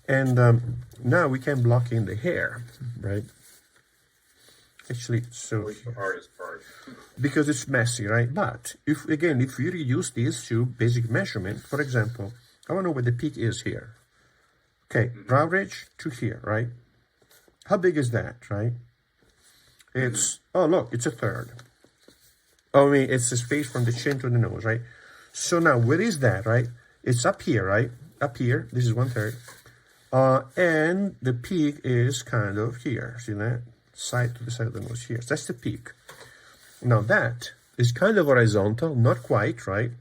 And now we can block in the hair, right? Actually, so Always the hardest part. because it's messy, right? But if we reduce these to basic measurement, for example, I want to know where the peak is here. Okay, brow ridge to here, right? How big is that, right? It's, oh, look, it's a third. Oh, I mean, it's the space from the chin to the nose, right? So now, where is that, right? It's up here, right? Up here, this is 1/3. And the peak is kind of here, see that? Side to the side of the nose here. So that's the peak. Now that is kind of horizontal, not quite, right?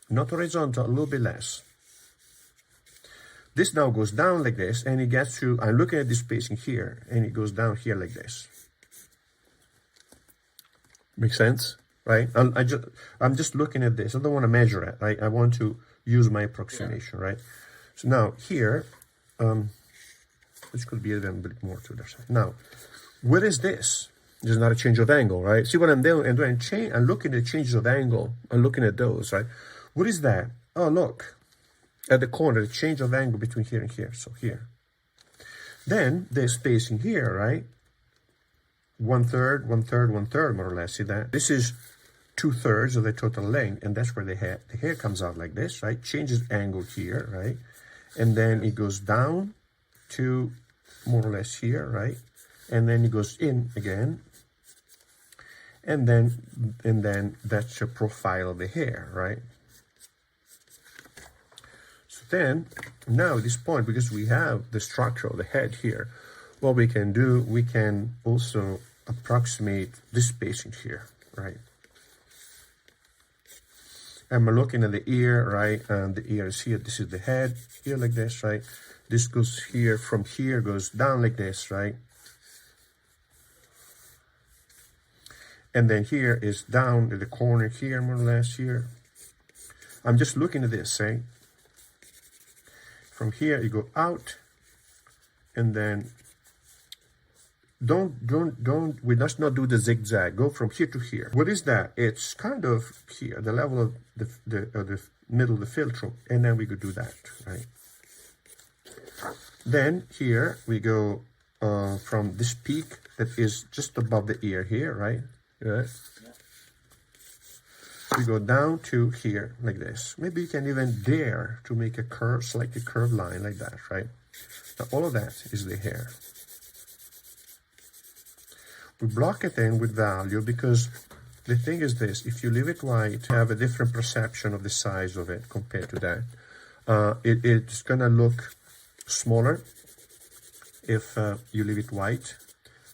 Not horizontal, a little bit less. This now goes down like this, and it gets to, I'm looking at this spacing here, and it goes down here like this. Make sense, right? I'm just looking at this. I don't want to measure it, right? I want to use my approximation, right? So now here, this could be a little bit more to the side. Now, where is this? There's not a change of angle, right? See what I'm doing? I'm looking at changes of angle. I'm looking at those, right? What is that? Oh, look. At the corner, the change of angle between here and here. So here. Then there's spacing here, right? 1/3, 1/3, 1/3, more or less. See that? This is 2/3 of the total length, and that's where the hair comes out like this, right? Changes angle here, right? And then it goes down to more or less here, right? And then it goes in again. And then that's the profile of the hair, right? So then, now at this point, because we have the structure of the head here, what we can do, we can also approximate this spacing here, right? And we're looking at the ear, right? And the ear is here. This is the head here like this, right? This goes here, from here goes down like this, right? And then here is down at the corner here, more or less here. I'm just looking at this, right? From here, you go out, and then we must not do the zigzag. Go from here to here. What is that? It's kind of here, the level of the middle of the filtrum, and then we could do that, right? Then here we go from this peak that is just above the ear here, right? Yeah. We go down to here like this. Maybe you can even dare to make a curve, slightly curved line like that, right? Now all of that is the hair. We block it in with value because the thing is this: if you leave it white, you have a different perception of the size of it compared to that. It's gonna look smaller if you leave it white,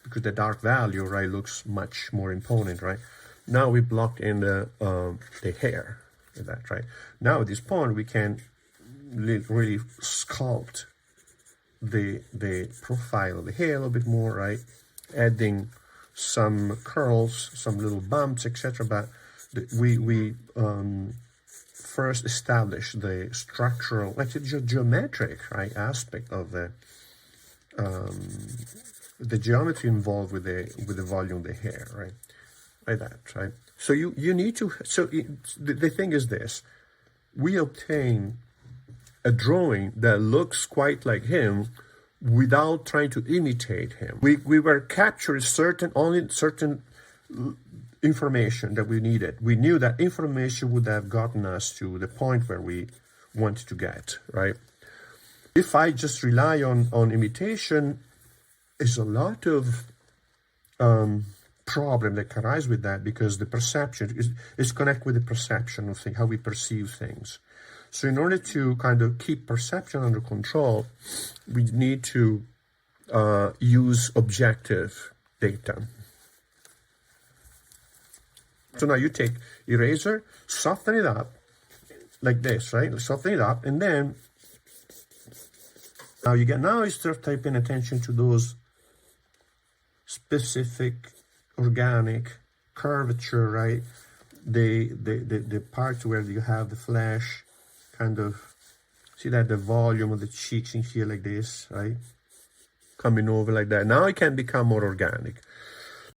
because the dark value, right, looks much more imponent, right? Now we blocked in the hair with that, right? Now at this point we can really sculpt the profile of the hair a little bit more, right? Adding some curls, some little bumps, etc. But we first establish the structural, like the geometric, right, aspect of the geometry involved with the volume of the hair, right? Like that, right? So you need to. So the thing is this: we obtain a drawing that looks quite like him without trying to imitate him. We were capturing certain information that we needed. We knew that information would have gotten us to the point where we wanted to get, right? If I just rely on imitation, there's a lot of problem that can arise with that, because the perception is connected with the perception of how we perceive things. So in order to kind of keep perception under control, we need to use objective data. So now you take eraser, soften it up like this, right? Soften it up, and then now you start paying attention to those specific organic curvature, right? The parts where you have the flesh, kind of see that the volume of the cheeks in here like this, right? Coming over like that. Now it can become more organic.